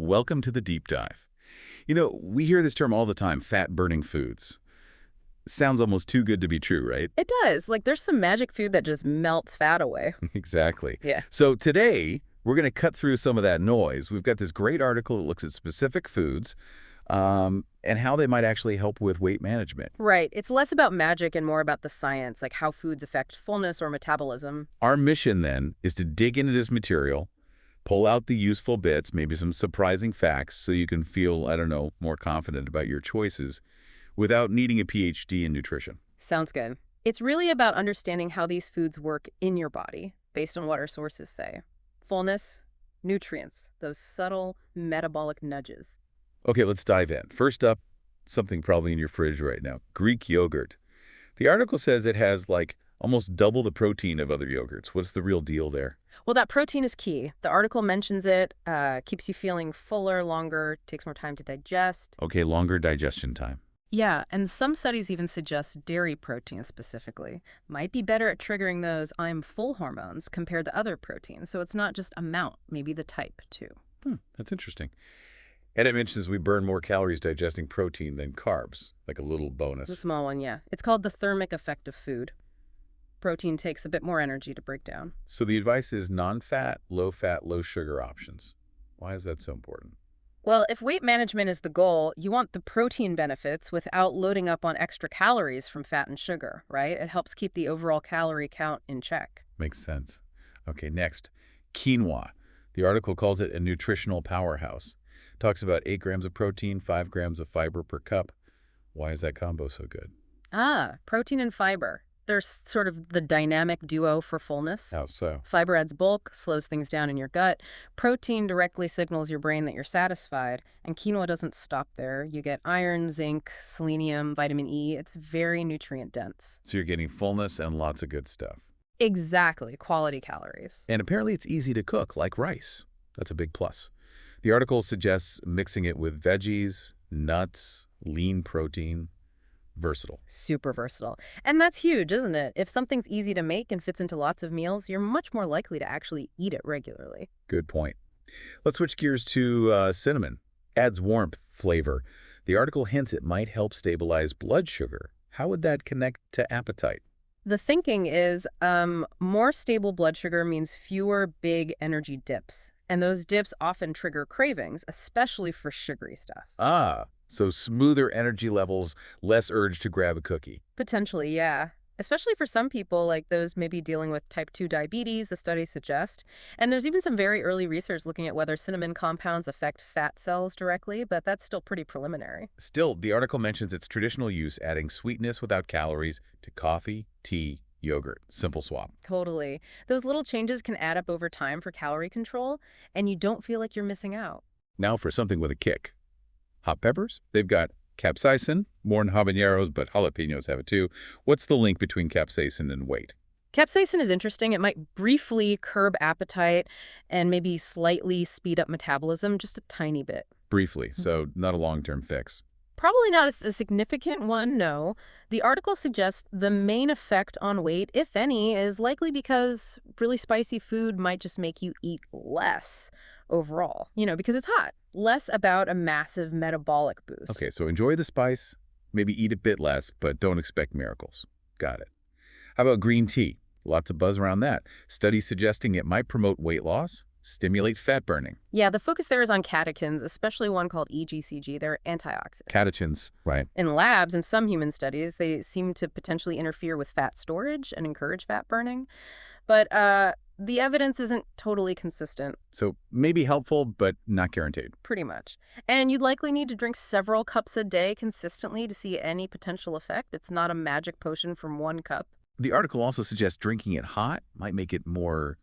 Welcome to the deep dive. We hear this term all the time, fat-burning foods. Sounds almost too good to be true, right? It does. Like, there's some magic food that just melts fat away. Exactly. Yeah. So today, we're going to cut through some of that noise. We've got this great article that looks at specific foods and how they might actually help with weight management. Right. It's less about magic and more about the science, like how foods affect fullness or metabolism. Our mission, then, is to dig into this material, pull out the useful bits, maybe some surprising facts, so you can feel, I don't know, more confident about your choices without needing a PhD in nutrition. Sounds good. It's really about understanding how these foods work in your body, based on what our sources say. Fullness, nutrients, those subtle metabolic nudges. Okay, let's dive in. First up, something probably in your fridge right now, Greek yogurt. The article says it has, almost double the protein of other yogurts. What's the real deal there? Well, that protein is key. The article mentions it, keeps you feeling fuller longer, takes more time to digest. Okay, longer digestion time. Yeah, and some studies even suggest dairy protein specifically might be better at triggering those I'm full hormones compared to other proteins. So it's not just amount, maybe the type too. That's interesting. And it mentions we burn more calories digesting protein than carbs, like a little bonus. The small one, yeah. It's called the thermic effect of food. Protein takes a bit more energy to break down. So the advice is non-fat, low-fat, low-sugar options. Why is that so important? Well, if weight management is the goal, you want the protein benefits without loading up on extra calories from fat and sugar, right? It helps keep the overall calorie count in check. Makes sense. Okay, next, quinoa. The article calls it a nutritional powerhouse. Talks about 8 grams of protein, 5 grams of fiber per cup. Why is that combo so good? Protein and fiber. They're sort of the dynamic duo for fullness. How so? Fiber adds bulk, slows things down in your gut. Protein directly signals your brain that you're satisfied. And quinoa doesn't stop there. You get iron, zinc, selenium, vitamin E. It's very nutrient dense. So you're getting fullness and lots of good stuff. Exactly. Quality calories. And apparently it's easy to cook, like rice. That's a big plus. The article suggests mixing it with veggies, nuts, lean protein. Versatile. Super versatile. And that's huge, isn't it? If something's easy to make and fits into lots of meals, you're much more likely to actually eat it regularly. Good point. Let's switch gears to cinnamon. Adds warmth, flavor. The article hints it might help stabilize blood sugar. How would that connect to appetite? The thinking is more stable blood sugar means fewer big energy dips. And those dips often trigger cravings, especially for sugary stuff. So smoother energy levels, less urge to grab a cookie. Potentially, yeah. Especially for some people, like those maybe dealing with type 2 diabetes, the studies suggest. And there's even some very early research looking at whether cinnamon compounds affect fat cells directly, but that's still pretty preliminary. Still, the article mentions its traditional use, adding sweetness without calories to coffee, tea, yogurt. Simple swap. Totally. Those little changes can add up over time for calorie control, and you don't feel like you're missing out. Now for something with a kick. Hot peppers? They've got capsaicin, more in habaneros, but jalapenos have it too. What's the link between capsaicin and weight? Capsaicin is interesting. It might briefly curb appetite and maybe slightly speed up metabolism, just a tiny bit. Briefly, so not a long-term fix. Probably not a significant one, no. The article suggests the main effect on weight, if any, is likely because really spicy food might just make you eat less overall, because it's hot. Less about a massive metabolic boost. Okay, so enjoy the spice, maybe eat a bit less, but don't expect miracles. Got it. How about green tea? Lots of buzz around that. Studies suggesting it might promote weight loss, stimulate fat burning. Yeah, the focus there is on catechins, especially one called EGCG. They're antioxidants. Catechins, right. In labs, in some human studies, they seem to potentially interfere with fat storage and encourage fat burning. But the evidence isn't totally consistent. So maybe helpful, but not guaranteed. Pretty much. And you'd likely need to drink several cups a day consistently to see any potential effect. It's not a magic potion from one cup. The article also suggests drinking it hot might make it more,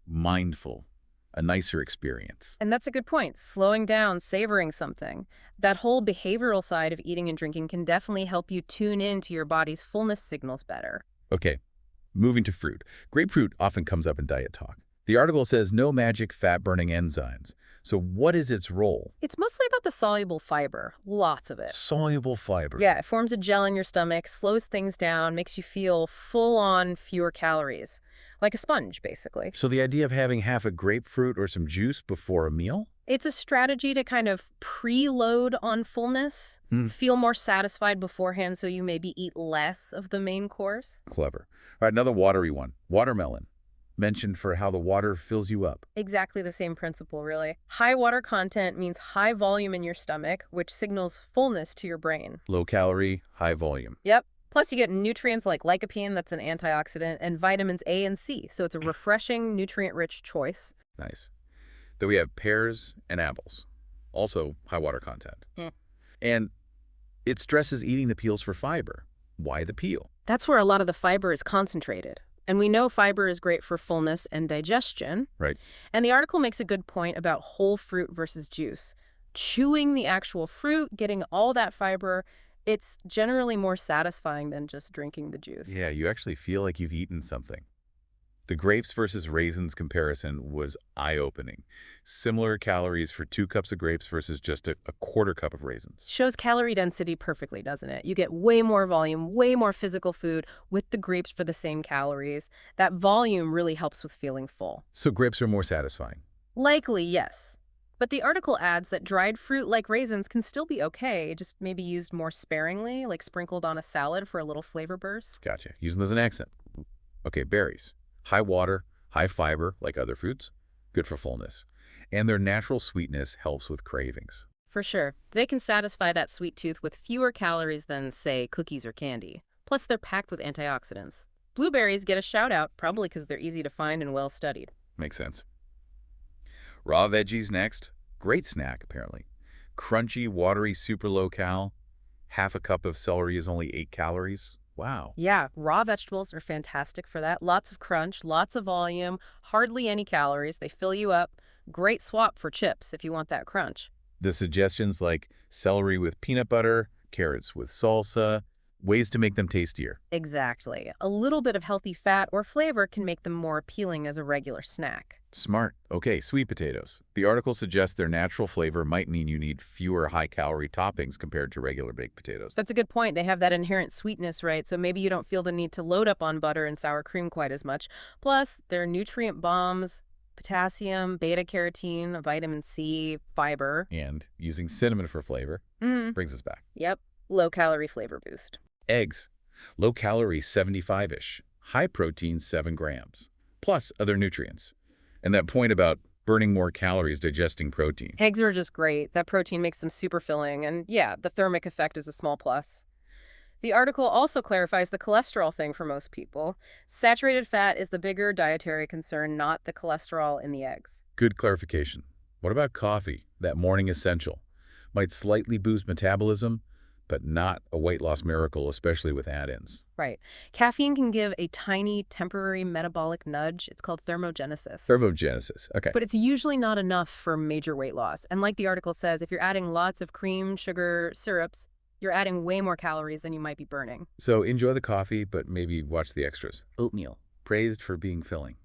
mindful, a nicer experience. And that's a good point. Slowing down, savoring something. That whole behavioral side of eating and drinking can definitely help you tune into your body's fullness signals better. Okay. Moving to fruit. Grapefruit often comes up in diet talk. The article says no magic fat-burning enzymes. So what is its role? It's mostly about the soluble fiber. Lots of it. Soluble fiber. Yeah, it forms a gel in your stomach, slows things down, makes you feel full-on fewer calories. Like a sponge, basically. So the idea of having half a grapefruit or some juice before a meal? It's a strategy to kind of preload on fullness, Hmm. feel more satisfied beforehand so you maybe eat less of the main course. Clever. All right, another watery one. Watermelon. Mentioned for how the water fills you up. Exactly the same principle, really. High water content means high volume in your stomach, which signals fullness to your brain. Low calorie, high volume. Yep. Plus, you get nutrients like lycopene, that's an antioxidant, and vitamins A and C, so it's a refreshing, nutrient-rich choice. Nice. Then we have pears and apples. Also high water content. Hmm. And it stresses eating the peels for fiber. Why the peel? That's where a lot of the fiber is concentrated. And we know fiber is great for fullness and digestion. Right. And the article makes a good point about whole fruit versus juice. Chewing the actual fruit, getting all that fiber, it's generally more satisfying than just drinking the juice. Yeah, you actually feel like you've eaten something. The grapes versus raisins comparison was eye-opening. Similar calories for 2 cups of grapes versus just a quarter cup of raisins. Shows calorie density perfectly, doesn't it? You get way more volume, way more physical food with the grapes for the same calories. That volume really helps with feeling full. So grapes are more satisfying. Likely, yes. But the article adds that dried fruit like raisins can still be okay, just maybe used more sparingly, like sprinkled on a salad for a little flavor burst. Gotcha. Using them as an accent. Okay, berries. High water, high fiber, like other fruits. Good for fullness. And their natural sweetness helps with cravings. For sure. They can satisfy that sweet tooth with fewer calories than, say, cookies or candy. Plus, they're packed with antioxidants. Blueberries get a shout out, probably because they're easy to find and well studied. Makes sense. Raw veggies next. Great snack, apparently. Crunchy, watery, super low cal. Half a cup of celery is only 8 calories. Wow. Yeah, raw vegetables are fantastic for that. Lots of crunch, lots of volume, hardly any calories. They fill you up. Great swap for chips if you want that crunch. The suggestions like celery with peanut butter, carrots with salsa, ways to make them tastier. Exactly. A little bit of healthy fat or flavor can make them more appealing as a regular snack. Smart. Okay, sweet potatoes. The article suggests their natural flavor might mean you need fewer high-calorie toppings compared to regular baked potatoes. That's a good point. They have that inherent sweetness, right? So maybe you don't feel the need to load up on butter and sour cream quite as much. Plus, they're nutrient bombs, potassium, beta-carotene, vitamin C, fiber. And using cinnamon for flavor brings us back. Yep, low-calorie flavor boost. Eggs. Low calorie, 75-ish. High protein, 7 grams. Plus other nutrients. And that point about burning more calories digesting protein. Eggs are just great. That protein makes them super filling. And yeah, the thermic effect is a small plus. The article also clarifies the cholesterol thing for most people. Saturated fat is the bigger dietary concern, not the cholesterol in the eggs. Good clarification. What about coffee? That morning essential. Might slightly boost metabolism, but not a weight loss miracle, especially with add-ins. Right. Caffeine can give a tiny temporary metabolic nudge. It's called thermogenesis. Thermogenesis. Okay. But it's usually not enough for major weight loss. And like the article says, if you're adding lots of cream, sugar, syrups, you're adding way more calories than you might be burning. So enjoy the coffee, but maybe watch the extras. Oatmeal. Praised for being filling.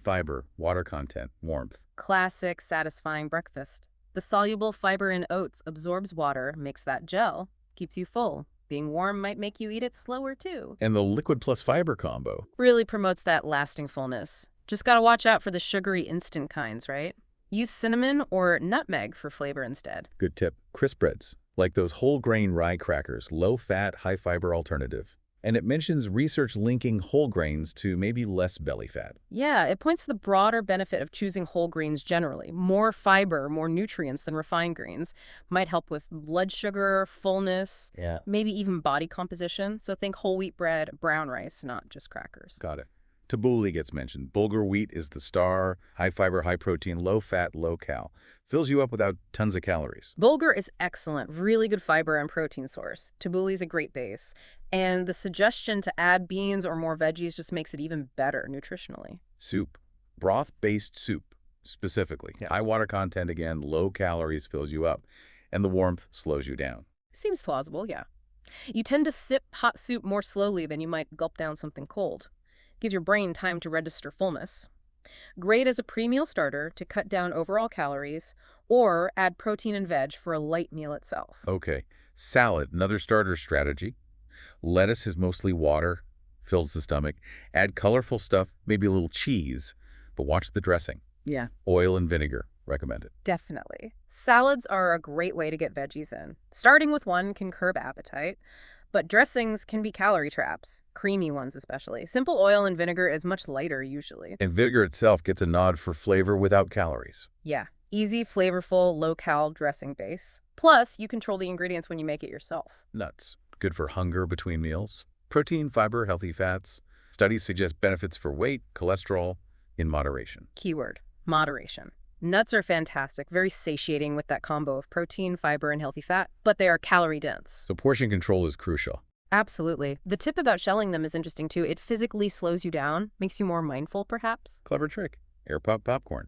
Fiber, water content, warmth. Classic, satisfying breakfast. The soluble fiber in oats absorbs water, makes that gel, keeps you full. Being warm might make you eat it slower, too. And the liquid plus fiber combo. Really promotes that lasting fullness. Just gotta watch out for the sugary instant kinds, right? Use cinnamon or nutmeg for flavor instead. Good tip. Crisp breads. Like those whole grain rye crackers, low-fat, high-fiber alternative. And it mentions research linking whole grains to maybe less belly fat. Yeah, it points to the broader benefit of choosing whole grains generally. More fiber, more nutrients than refined grains might help with blood sugar, fullness, maybe even body composition. So think whole wheat bread, brown rice, not just crackers. Got it. Tabbouleh gets mentioned. Bulgur wheat is the star, high fiber, high protein, low fat, low cal. Fills you up without tons of calories. Bulgur is excellent, really good fiber and protein source. Tabbouleh is a great base. And the suggestion to add beans or more veggies just makes it even better nutritionally. Soup. Broth-based soup, specifically. Yeah. High water content again, low calories fills you up. And the warmth slows you down. Seems plausible, yeah. You tend to sip hot soup more slowly than you might gulp down something cold. Give your brain time to register fullness. Great as a pre-meal starter to cut down overall calories, or add protein and veg for a light meal itself. Okay. Salad, another starter strategy. Lettuce is mostly water, fills the stomach. Add colorful stuff, maybe a little cheese, but watch the dressing. Yeah. Oil and vinegar. recommended. Definitely. Salads are a great way to get veggies in. Starting with one can curb appetite, but dressings can be calorie traps, creamy ones especially. Simple oil and vinegar is much lighter usually. And vinegar itself gets a nod for flavor without calories. Yeah, easy, flavorful, low-cal dressing base. Plus, you control the ingredients when you make it yourself. Nuts. Good for hunger between meals. Protein, fiber, healthy fats. Studies suggest benefits for weight, cholesterol, in moderation. Keyword, moderation. Nuts are fantastic, very satiating with that combo of protein, fiber, and healthy fat, but they are calorie dense. So portion control is crucial. Absolutely. The tip about shelling them is interesting too. It physically slows you down, makes you more mindful perhaps. Clever trick. Air pop popcorn.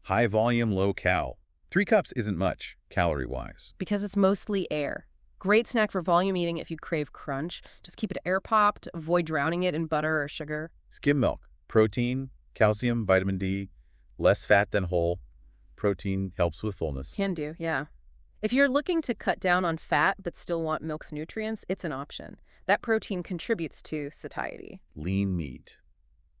High volume, low cal. 3 cups isn't much, calorie-wise. Because it's mostly air. Great snack for volume eating if you crave crunch. Just keep it air popped, avoid drowning it in butter or sugar. Skim milk. Protein, calcium, vitamin D. Less fat than whole. Protein helps with fullness. Can do, yeah. If you're looking to cut down on fat but still want milk's nutrients, it's an option. That protein contributes to satiety. Lean meat.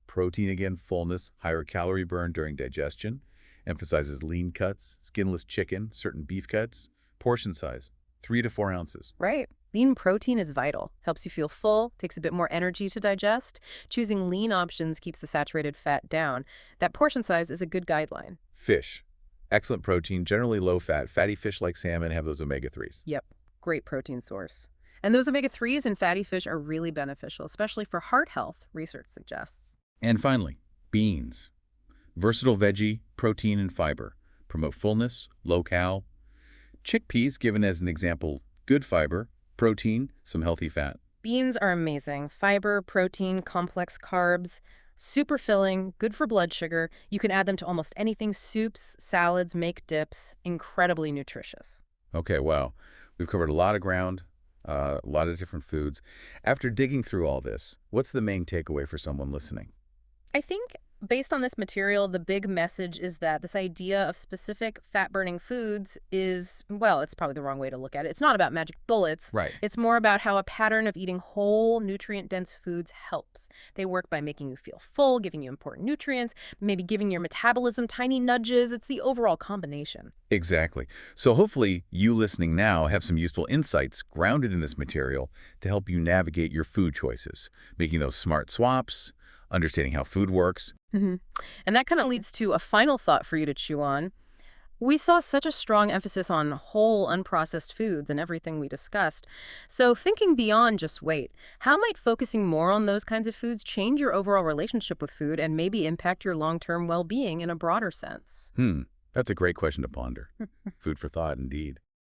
Protein again, fullness, higher calorie burn during digestion. Emphasizes lean cuts, skinless chicken, certain beef cuts. Portion size, 3 to 4 ounces. Right. Lean protein is vital. Helps you feel full, takes a bit more energy to digest. Choosing lean options keeps the saturated fat down. That portion size is a good guideline. Fish. Excellent protein, generally low fat. Fatty fish like salmon have those omega-3s. Yep, great protein source. And those omega-3s in fatty fish are really beneficial, especially for heart health, research suggests. And finally, beans. Versatile veggie, protein and fiber. Promote fullness, low cal. Chickpeas, given as an example, good fiber, protein, some healthy fat. Beans are amazing. Fiber, protein, complex carbs. Super filling, good for blood sugar. You can add them to almost anything, soups, salads, make dips. Incredibly nutritious. Okay, wow. We've covered a lot of ground, a lot of different foods. After digging through all this, what's the main takeaway for someone listening? I think based on this material, the big message is that this idea of specific fat-burning foods is, well, it's probably the wrong way to look at it. It's not about magic bullets. Right. It's more about how a pattern of eating whole, nutrient-dense foods helps. They work by making you feel full, giving you important nutrients, maybe giving your metabolism tiny nudges. It's the overall combination. Exactly. So hopefully you listening now have some useful insights grounded in this material to help you navigate your food choices, making those smart swaps, understanding how food works. And that kind of leads to a final thought for you to chew on. We saw such a strong emphasis on whole, unprocessed foods and everything we discussed. So thinking beyond just weight, how might focusing more on those kinds of foods change your overall relationship with food and maybe impact your long-term well-being in a broader sense? That's a great question to ponder. Food for thought, indeed.